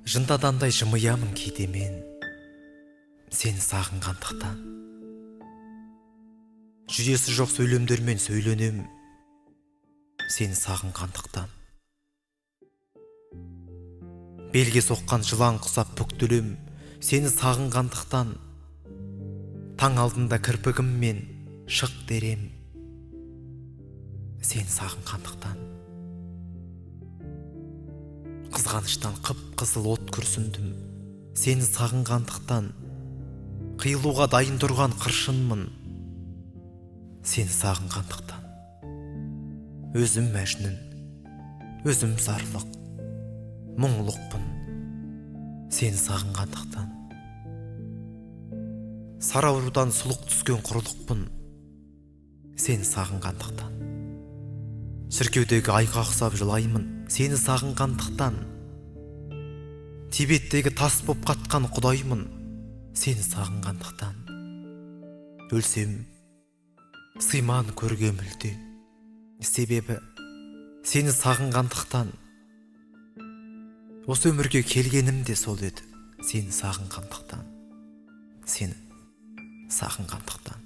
Жындадандай жымыямын кейде мен, сені сағынғандықтан. Жүйесі жоқ сөйлемдермен сөйленем, сені сағынғандықтан. Белге соққан жылан құсап бүктілем, сені сағынғандықтан. Таң алдында кірпігіммен шық дерем, сені сағынғандықтан. Қызғаныштан қып-қызыл от күрсіндім, сені сағынғандықтан. Қиылуға дайын тұрған қыршынмын, сені сағынғандықтан. Өзім мәжнүн, өзім зарлық, мұңлықпын, сені сағынғандықтан. Сараурудан сұлық түскен құрылықпын, сені сағынғандықтан. Шіркеудегі айға ұқсап жылаймын, сені сағынғандықтан. Тибеттегі тас боп қатқан құдаймын, сені сағынғандықтан. Өлсем, сыйман көрге мүлде, себебі сені сағынғандықтан. Осы өмірге келгенім де сол еді, сені сағынғандықтан. Сені сағынғандықтан.